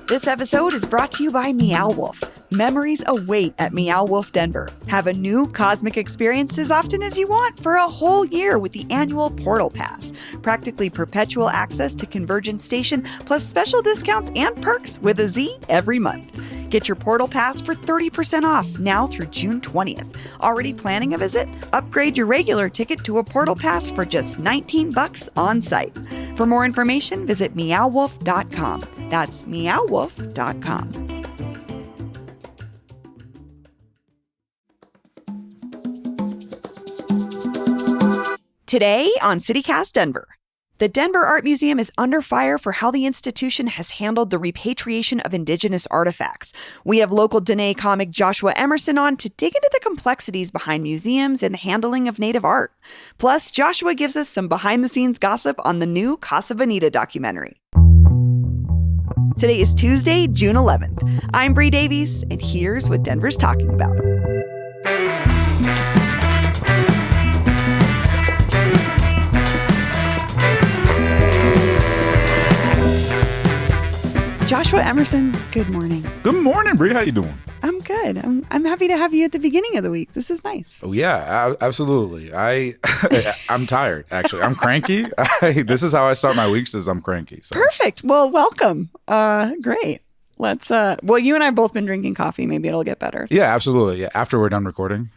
This episode is brought to you by Meow Wolf. Memories await at Meow Wolf Denver. Have a new cosmic experience as often as you want for a whole year with the annual Portal Pass. Practically perpetual access to Convergence Station, plus special discounts and perks with a Z every month. Get your Portal Pass for 30% off now through June 20th. Already planning a visit? Upgrade your regular ticket to a Portal Pass for just $19 on site. For more information, visit meowwolf.com. That's meowwolf.com. Today on CityCast Denver. The Denver Art Museum is under fire for how the institution has handled the repatriation of Indigenous artifacts. We have local Dene comic Joshua Emerson on to dig into the complexities behind museums and the handling of Native art. Plus, Joshua gives us some behind-the-scenes gossip on the new Casa Bonita documentary. Today is Tuesday, June 11th. I'm Bree Davies, and here's what Denver's talking about. Joshua Emerson, good morning. Good morning, Bree. How you doing? I'm good. I'm happy to have you at the beginning of the week. This is nice. Oh yeah, absolutely. I'm tired. Actually, I'm cranky. This is how I start my weeks. Is I'm cranky. So. Perfect. Well, welcome. Great. Let's. Well, you and I have both been drinking coffee. Maybe it'll get better. Yeah, absolutely. Yeah, after we're done recording.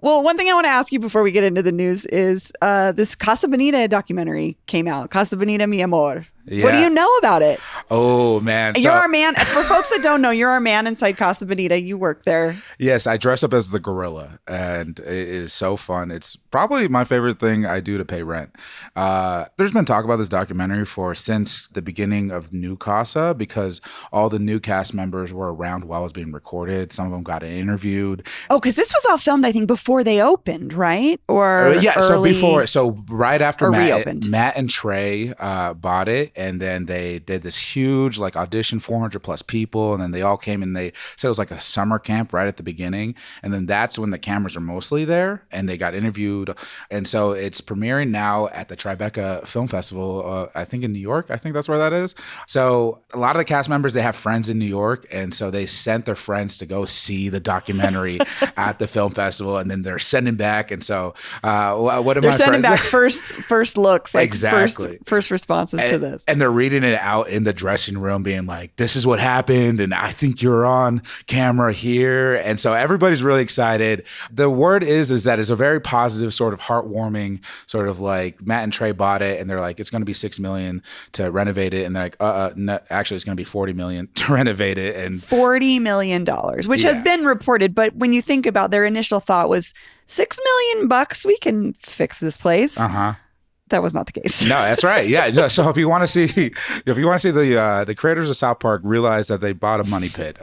Well, one thing I want to ask you before we get into the news is this Casa Bonita documentary came out. Casa Bonita, mi amor. Yeah. What do you know about it? Oh, man. You're our man. For folks that don't know, you're our man inside Casa Bonita. You work there. Yes, I dress up as the gorilla, and it is so fun. It's probably my favorite thing I do to pay rent. There's been talk about this documentary since the beginning of New Casa because all the new cast members were around while it was being recorded. Some of them got interviewed. Oh, because this was all filmed, I think, before they opened, right? Or yeah, early, so right after reopened. Matt and Trey bought it. And then they did this huge audition, 400 plus people. And then they all came and they said it was like a summer camp right at the beginning. And then that's when the cameras are mostly there and they got interviewed. And so it's premiering now at the Tribeca Film Festival, I think in New York. I think that's where that is. So a lot of the cast members, they have friends in New York. And so they sent their friends to go see the documentary at the film festival. And then they're sending back. And so they're sending back first looks, exactly. first responses to this. And they're reading it out in the dressing room being like, this is what happened. And I think you're on camera here. And so everybody's really excited. The word is that it's a very positive, sort of heartwarming, sort of like Matt and Trey bought it. And they're like, it's going to be $6 million to renovate it. And they're like, no, actually, it's going to be $40 million to renovate it. And $40 million, which has been reported. But when you think about their initial thought was $6 million, we can fix this place. Uh-huh. That was not the case. No, that's right. Yeah. So if you want to see the creators of South Park realize that they bought a money pit,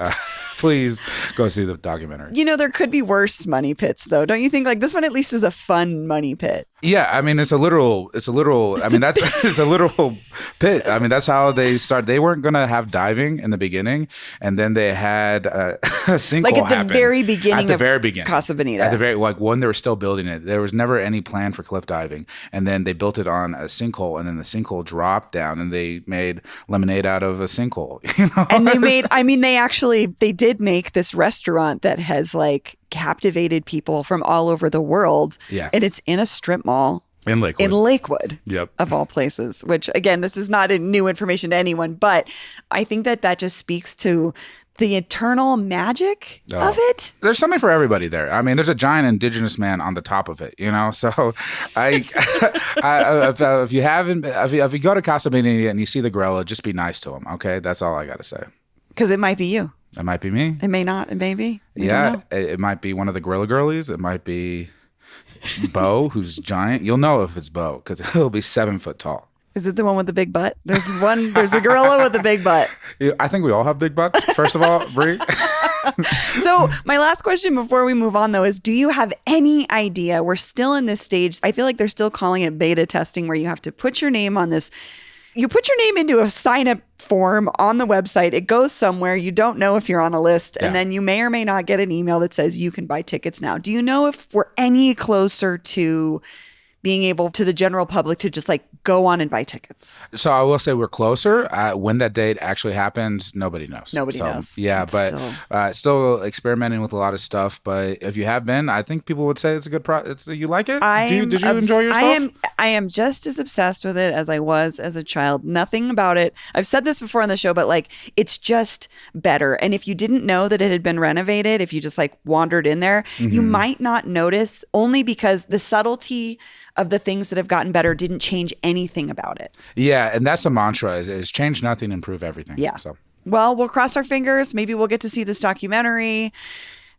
please go see the documentary. You know, there could be worse money pits, though. Don't you think? Like this one at least is a fun money pit. Yeah, I mean it's a literal it's a literal pit. I mean that's how they started. They weren't gonna have diving in the beginning, and then they had a sinkhole like at the happen. very beginning At the very beginning. Casa Bonita. At the very when they were still building it. There was never any plan for cliff diving. And then they built it on a sinkhole, and then the sinkhole dropped down and they made lemonade out of a sinkhole. You know? And they did make this restaurant that has captivated people from all over the world. Yeah. And it's in a strip mall. In Lakewood. Yep. Of all places, which again, this is not new information to anyone, but I think that just speaks to the eternal magic of it. There's something for everybody there. I mean, there's a giant indigenous man on the top of it, you know? So if you go to Casa Bonita and you see the gorilla, just be nice to him. Okay. That's all I got to say. Because it might be you. It might be me. It may not. It may be. Yeah. It might be one of the gorilla girlies. It might be Bo, who's giant. You'll know if it's Bo because he'll be 7 foot tall. Is it the one with the big butt? There's a gorilla with a big butt. I think we all have big butts, first of all, Brie. So my last question before we move on, though, is do you have any idea? We're still in this stage. I feel like they're still calling it beta testing, where you have to put your name on this. You put your name into a sign-up form on the website. It goes somewhere. You don't know if you're on a list. And then you may or may not get an email that says you can buy tickets now. Do you know if we're any closer to being able to the general public to just like go on and buy tickets. So I will say we're closer. When that date actually happens, nobody knows. Nobody knows. Yeah, but still experimenting with a lot of stuff. But if you have been, I think people would say it's a good you like it? Did you enjoy yourself? I am just as obsessed with it as I was as a child. Nothing about it. I've said this before on the show, but like it's just better. And if you didn't know that it had been renovated, if you just like wandered in there, you might not notice, only because the subtlety of the things that have gotten better didn't change anything about it. Yeah, and that's a mantra: is change nothing, improve everything. Yeah. So. Well, we'll cross our fingers. Maybe we'll get to see this documentary.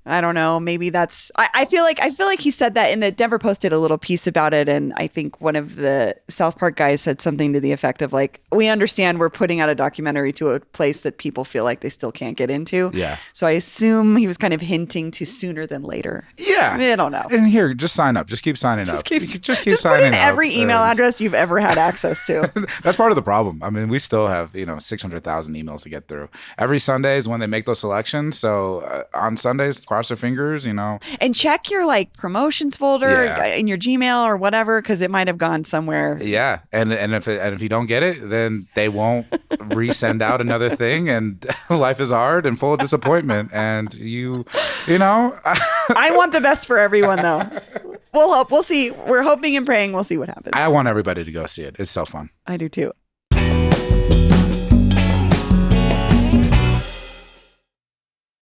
I don't know. Maybe that's. I feel like he said that in the Denver Post did a little piece about it, and I think one of the South Park guys said something to the effect of like, "We understand we're putting out a documentary to a place that people feel like they still can't get into." Yeah. So I assume he was kind of hinting to sooner than later. Yeah. I don't know. And here, just sign up. Just keep signing up. Just keep put signing in up. every email address you've ever had access to. That's part of the problem. I mean, we still have 600,000 emails to get through. Every Sunday is when they make those selections. So on Sundays, cross their fingers. And check your like promotions folder in your Gmail or whatever, because it might have gone somewhere. Yeah, and if you don't get it, then they won't resend out another thing, and life is hard and full of disappointment. And I want the best for everyone, though. We'll hope. We'll see. We're hoping and praying. We'll see what happens. I want everybody to go see it. It's so fun. I do too.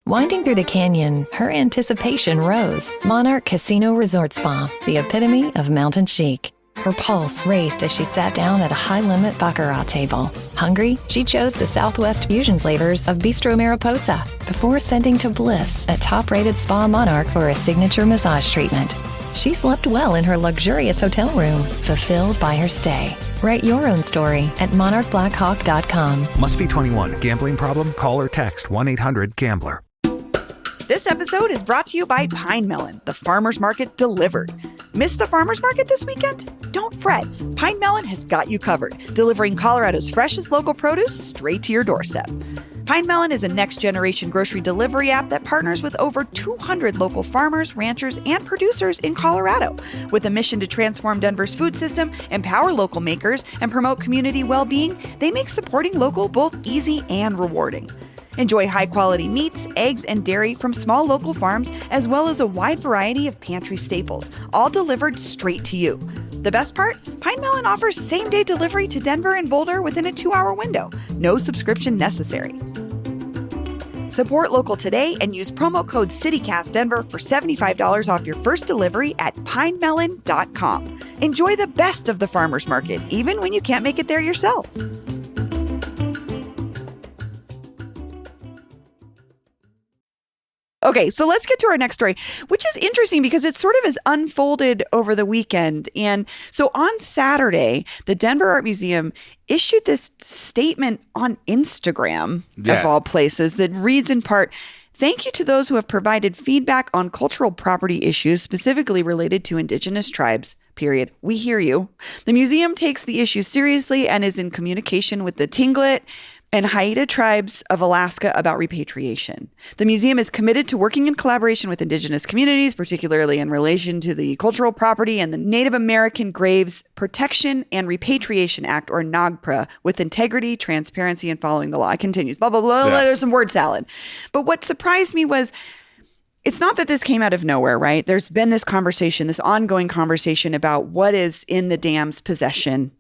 Winding through the canyon, her anticipation rose. Monarch Casino Resort Spa, the epitome of mountain chic. Her pulse raced as she sat down at a high-limit baccarat table. Hungry, she chose the Southwest fusion flavors of Bistro Mariposa before sending to bliss at top-rated Spa Monarch for a signature massage treatment. She slept well in her luxurious hotel room, fulfilled by her stay. Write your own story at monarchblackhawk.com. Must be 21. Gambling problem? Call or text 1-800-GAMBLER. This episode is brought to you by Pine Melon, the farmer's market delivered. Miss the farmer's market this weekend? Don't fret. Pine Melon has got you covered, delivering Colorado's freshest local produce straight to your doorstep. Pine Melon is a next-generation grocery delivery app that partners with over 200 local farmers, ranchers, and producers in Colorado. With a mission to transform Denver's food system, empower local makers, and promote community well-being, they make supporting local both easy and rewarding. Enjoy high-quality meats, eggs, and dairy from small local farms, as well as a wide variety of pantry staples, all delivered straight to you. The best part? Pine Melon offers same-day delivery to Denver and Boulder within a 2-hour window. No subscription necessary. Support local today and use promo code CityCastDenver for $75 off your first delivery at pinemelon.com. Enjoy the best of the farmer's market, even when you can't make it there yourself. Okay, so let's get to our next story, which is interesting because it sort of has unfolded over the weekend. And so on Saturday, the Denver Art Museum issued this statement on Instagram, of all places, that reads in part, "Thank you to those who have provided feedback on cultural property issues specifically related to Indigenous tribes. Period. We hear you. The museum takes the issue seriously and is in communication with the Tlingit and Haida tribes of Alaska about repatriation. The museum is committed to working in collaboration with Indigenous communities, particularly in relation to the Cultural Property and the Native American Graves Protection and Repatriation Act, or NAGPRA, with integrity, transparency, and following the law." It continues, blah, blah, blah, blah. There's some word salad. But what surprised me was, it's not that this came out of nowhere, right? There's been this conversation, this ongoing conversation about what is in the dam's possession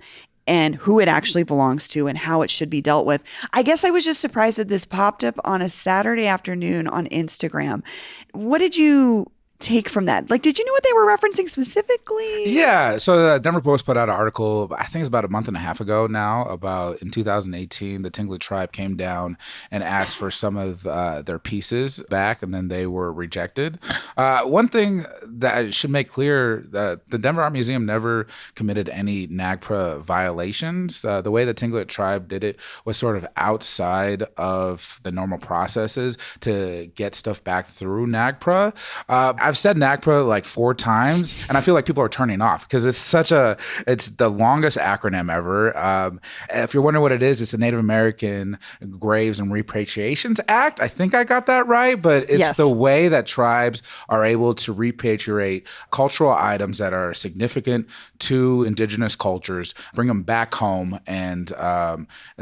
and who it actually belongs to and how it should be dealt with. I guess I was just surprised that this popped up on a Saturday afternoon on Instagram. What did you take from that? Like, did you know what they were referencing specifically? Yeah. So the Denver Post put out an article, I think it's about a month and a half ago now, about in 2018, the Tlingit tribe came down and asked for some of their pieces back, and then they were rejected. One thing that I should make clear, that the Denver Art Museum never committed any NAGPRA violations. The way the Tlingit tribe did it was sort of outside of the normal processes to get stuff back through NAGPRA. I've I've said NAGPRA like 4 times, and I feel like people are turning off because it's the longest acronym ever. If you're wondering what it is, it's the Native American Graves and Repatriations Act. I think I got that right, but it's Yes. the way that tribes are able to repatriate cultural items that are significant to indigenous cultures, bring them back home, and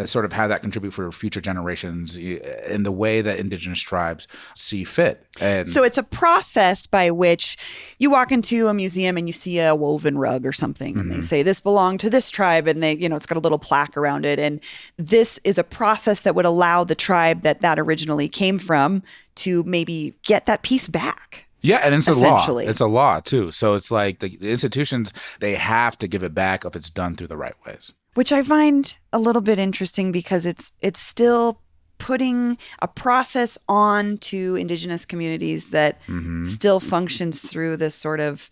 sort of have that contribute for future generations in the way that indigenous tribes see fit. And So it's a process by which you walk into a museum and you see a woven rug or something, and they say this belonged to this tribe, and they, it's got a little plaque around it. And this is a process that would allow the tribe that originally came from to maybe get that piece back. yeah, and it's a law. Essentially. It's a law too. So it's like the institutions, they have to give it back if it's done through the right ways. Which I find a little bit interesting because it's still putting a process on to indigenous communities that still functions through this sort of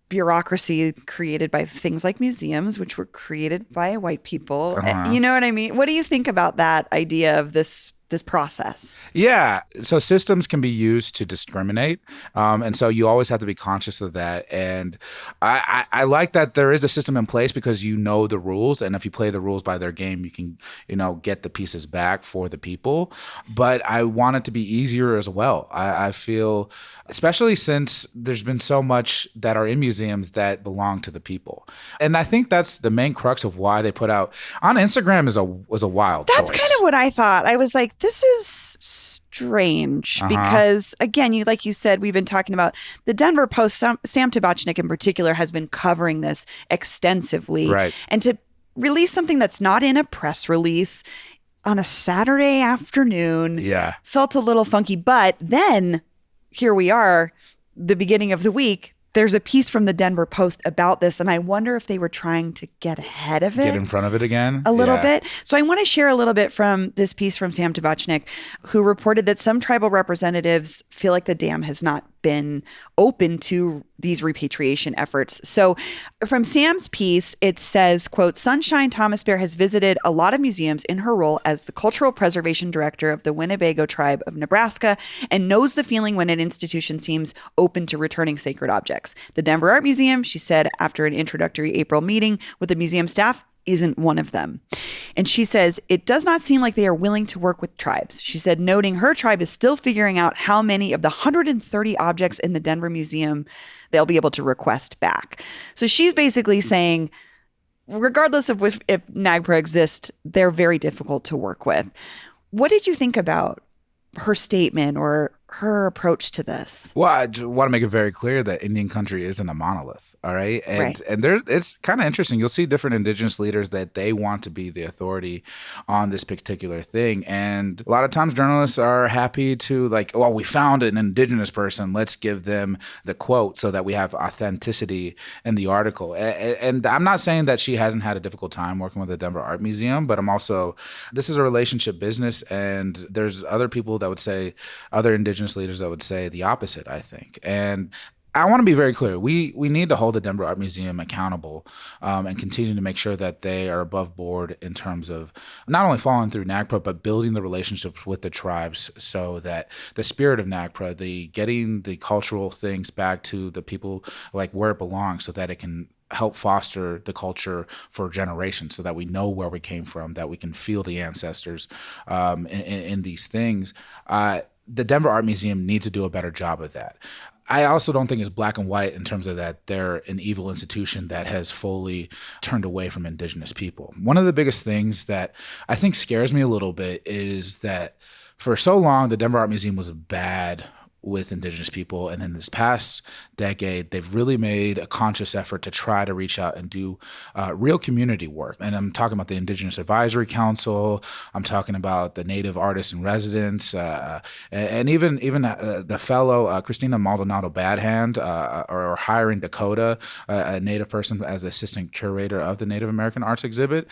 bureaucracy created by things like museums, which were created by white people. You know what I mean? What do you think about that idea of this process? Yeah. So systems can be used to discriminate. And so you always have to be conscious of that. And I like that there is a system in place because you know the rules. And if you play the rules by their game, you can, get the pieces back for the people. But I want it to be easier as well. I feel, especially since there's been so much that are in museums that belong to the people. And I think that's the main crux of why they put out on Instagram was a wild choice. That's kind of what I thought. I was like, this is strange because, again, like you said, we've been talking about the Denver Post. Sam Tabachnik in particular has been covering this extensively. Right. And to release something that's not in a press release on a Saturday afternoon felt a little funky. But then here we are, the beginning of the week. There's a piece from the Denver Post about this, and I wonder if they were trying to get ahead of it. Get in front of it again? A little bit. So I want to share a little bit from this piece from Sam Tabachnik, who reported that some tribal representatives feel like the dam has not been open to these repatriation efforts. So from Sam's piece, it says, quote, Sunshine Thomas Bear has visited a lot of museums in her role as the cultural preservation director of the Winnebago tribe of Nebraska and knows the feeling when an institution seems open to returning sacred objects. The Denver Art Museum, she said after an introductory April meeting with the museum staff, isn't one of them. And she says, it does not seem like they are willing to work with tribes. She said, noting her tribe is still figuring out how many of the 130 objects in the Denver Museum they'll be able to request back. So she's basically saying, regardless of if NAGPRA exists, they're very difficult to work with. What did you think about her statement or her approach to this? Well, I just want to make it very clear that Indian country isn't a monolith, all right? And it's kind of interesting. You'll see different indigenous leaders that they want to be the authority on this particular thing. And a lot of times journalists are happy to we found an indigenous person. Let's give them the quote so that we have authenticity in the article. And I'm not saying that she hasn't had a difficult time working with the Denver Art Museum, but this is a relationship business. And there's other people that would say, other indigenous leaders that would say the opposite, I think. And I want to be very clear. We need to hold the Denver Art Museum accountable and continue to make sure that they are above board in terms of not only following through NAGPRA, but building the relationships with the tribes so that the spirit of NAGPRA, the getting the cultural things back to the people like where it belongs so that it can help foster the culture for generations so that we know where we came from, that we can feel the ancestors in these things. The Denver Art Museum needs to do a better job of that. I also don't think it's black and white in terms of that they're an evil institution that has fully turned away from indigenous people. One of the biggest things that I think scares me a little bit is that for so long, the Denver Art Museum was bad with indigenous people. And in this past decade, they've really made a conscious effort to try to reach out and do real community work. And I'm talking about the Indigenous Advisory Council. I'm talking about the Native Artists in Residence, and even the fellow Christina Maldonado Badhand, or hiring Dakota, a Native person as assistant curator of the Native American Arts exhibit.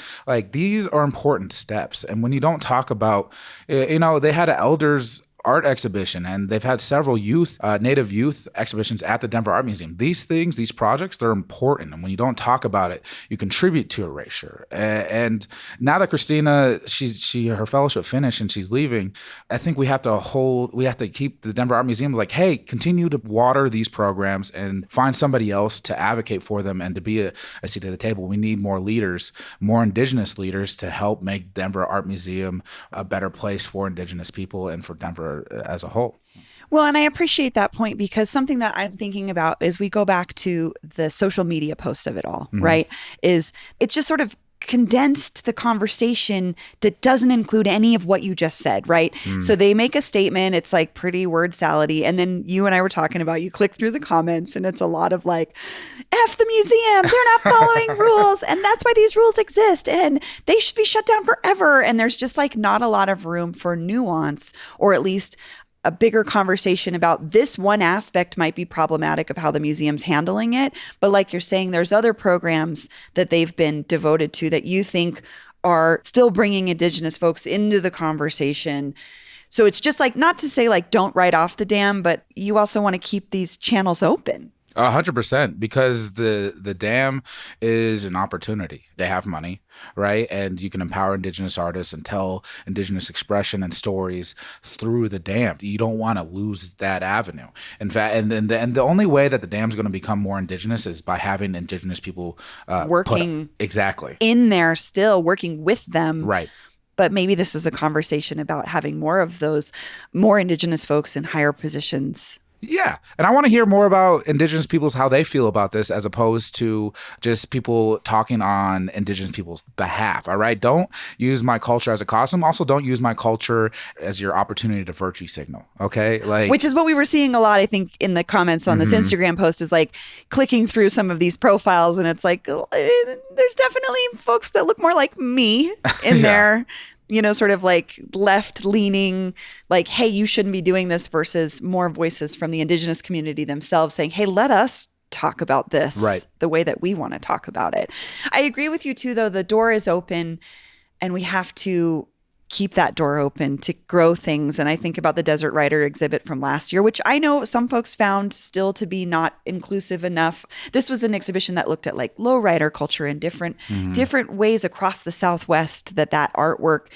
These are important steps. And when you don't talk about, they had elders art exhibition, and they've had several Native youth exhibitions at the Denver Art Museum. These projects, they're important. And when you don't talk about it, you contribute to erasure. And now that Christina, her fellowship finished and she's leaving, I think we have to keep the Denver Art Museum like, hey, continue to water these programs and find somebody else to advocate for them and to be a seat at the table. We need more leaders, more Indigenous leaders to help make Denver Art Museum a better place for Indigenous people and for Denver as a whole. Well, and I appreciate that point, because something that I'm thinking about is we go back to the social media post of it all, right? It's just sort of condensed the conversation that doesn't include any of what you just said, right? So they make a statement, it's like pretty word salady, and then you and I were talking about, you click through the comments and it's a lot of like, F the museum, they're not following rules, and that's why these rules exist, and they should be shut down forever. And there's just like not a lot of room for nuance, or at least a bigger conversation about this one aspect might be problematic of how the museum's handling it. But like you're saying, there's other programs that they've been devoted to that you think are still bringing Indigenous folks into the conversation. So it's just like, not to say like, don't write off the dam, but you also want to keep these channels open. 100%, because the dam is an opportunity. They have money, right? And you can empower Indigenous artists and tell Indigenous expression and stories through the dam. You don't want to lose that avenue. In fact, and the only way that the dam's going to become more Indigenous is by having Indigenous people working exactly in there, still working with them. Right. But maybe this is a conversation about having more of those, more Indigenous folks in higher positions. Yeah. And I want to hear more about Indigenous peoples, how they feel about this, as opposed to just people talking on Indigenous people's behalf. All right. Don't use my culture as a costume. Also, don't use my culture as your opportunity to virtue signal. Okay. Which is what we were seeing a lot, I think, in the comments on this Instagram post, is like clicking through some of these profiles. And it's like, there's definitely folks that look more like me in there. Sort of like left leaning, like, hey, you shouldn't be doing this, versus more voices from the Indigenous community themselves saying, hey, let us talk about this the way that we want to talk about it. I agree with you too, though. The door is open and we have to keep that door open to grow things. And I think about the Desert Rider exhibit from last year, which I know some folks found still to be not inclusive enough. This was an exhibition that looked at like lowrider culture in different ways across the Southwest, that artwork,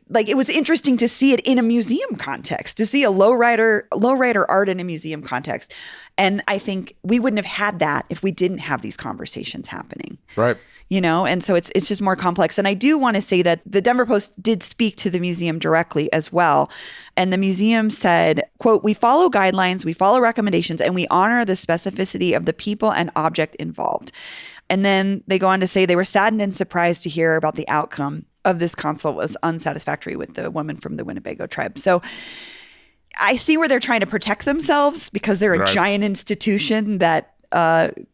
like, it was interesting to see it in a museum context, to see a lowrider art in a museum context. And I think we wouldn't have had that if we didn't have these conversations happening. Right. And so it's just more complex. And I do want to say that the Denver Post did speak to the museum directly as well. And the museum said, quote, "We follow guidelines, we follow recommendations, and we honor the specificity of the people and object involved." And then they go on to say they were saddened and surprised to hear about the outcome of this consult was unsatisfactory with the woman from the Winnebago tribe. So I see where they're trying to protect themselves because they're a giant institution that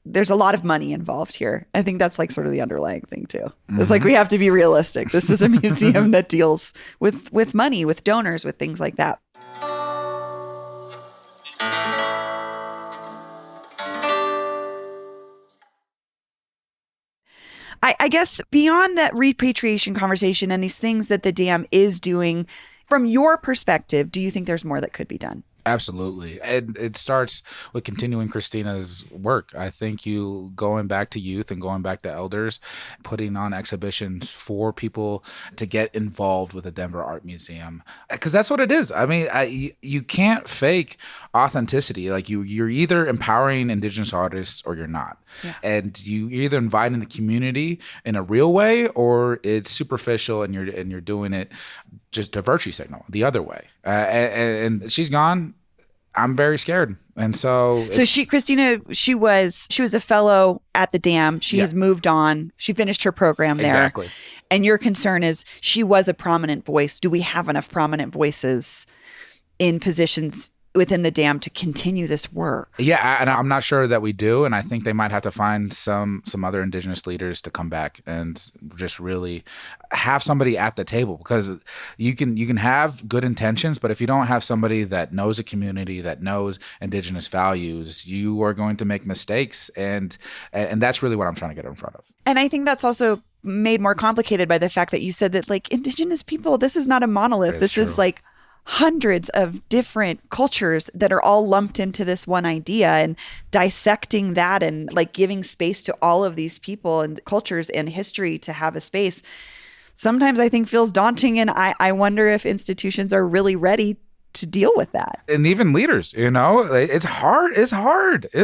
there's a lot of money involved here. I think that's like sort of the underlying thing too. It's like, we have to be realistic. This is a museum that deals with money, with donors, with things like that. I guess beyond that repatriation conversation and these things that the dam is doing, from your perspective, do you think there's more that could be done? Absolutely. And it starts with continuing Christina's work. I think you going back to youth and going back to elders, putting on exhibitions for people to get involved with the Denver Art Museum, because that's what it is. I mean, you can't fake authenticity. Like you're either empowering Indigenous artists or you're not. Yeah. And you're either inviting the community in a real way or it's superficial and you're doing it just a virtue signal the other way. And she's gone. I'm very scared. And so Christina, she was a fellow at the dam. She has moved on. She finished her program there. Exactly. And your concern is she was a prominent voice. Do we have enough prominent voices in positions within the dam to continue this work? Yeah, and I'm not sure that we do, and I think they might have to find some other Indigenous leaders to come back and just really have somebody at the table, because you can have good intentions, but if you don't have somebody that knows a community, that knows Indigenous values, you are going to make mistakes, and that's really what I'm trying to get in front of. And I think that's also made more complicated by the fact that you said that, like, Indigenous people, this is not a monolith. This is like hundreds of different cultures that are all lumped into this one idea, and dissecting that and like giving space to all of these people and cultures and history to have a space sometimes I think feels daunting. And I wonder if institutions are really ready to deal with that. And even leaders, it's hard. It's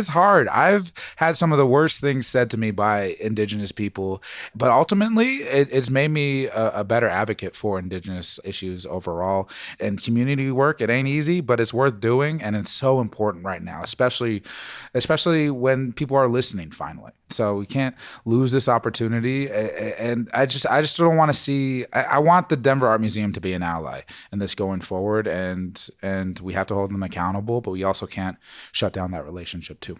hard. I've had some of the worst things said to me by Indigenous people, but ultimately it's made me a better advocate for Indigenous issues overall. And community work, it ain't easy, but it's worth doing. And it's so important right now, especially when people are listening finally. So we can't lose this opportunity. And I just don't want to see, I want the Denver Art Museum to be an ally in this going forward. And we have to hold them accountable, but we also can't shut down that relationship too.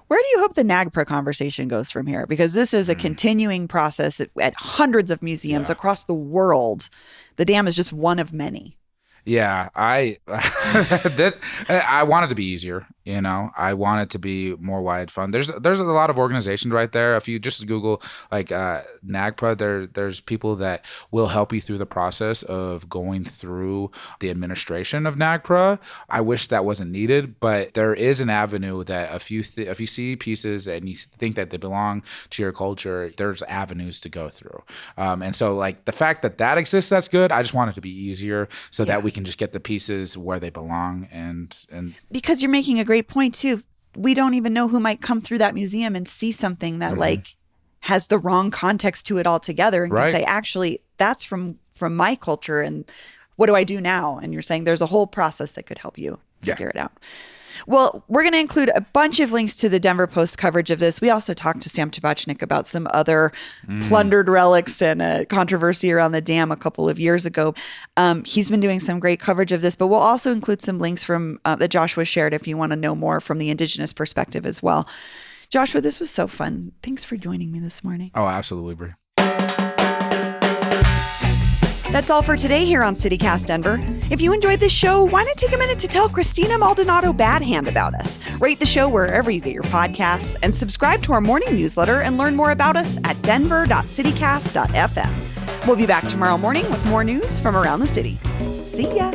Where do you hope the NAGPRA conversation goes from here? Because this is a continuing process at hundreds of museums across the world. The dam is just one of many. Yeah, I want it to be easier. I want it to be more wide fund. There's a lot of organizations right there. If you just Google like NAGPRA, there's people that will help you through the process of going through the administration of NAGPRA. I wish that wasn't needed, but there is an avenue that if you see pieces and you think that they belong to your culture, there's avenues to go through. And so like the fact that exists, that's good. I just want it to be easier so that we can just get the pieces where they belong. And because you're making a great point too. We don't even know who might come through that museum and see something that like has the wrong context to it altogether and can say, actually, that's from my culture. And what do I do now? And you're saying there's a whole process that could help you figure it out. Well, we're going to include a bunch of links to the Denver Post coverage of this. We also talked to Sam Tabachnik about some other plundered relics and a controversy around the dam a couple of years ago. He's been doing some great coverage of this, but we'll also include some links from that Joshua shared if you want to know more from the Indigenous perspective as well. Joshua, this was so fun. Thanks for joining me this morning. Oh, absolutely, Brie. That's all for today here on CityCast Denver. If you enjoyed this show, why not take a minute to tell Christina Maldonado Badhand about us? Rate the show wherever you get your podcasts and subscribe to our morning newsletter and learn more about us at denver.citycast.fm. We'll be back tomorrow morning with more news from around the city. See ya.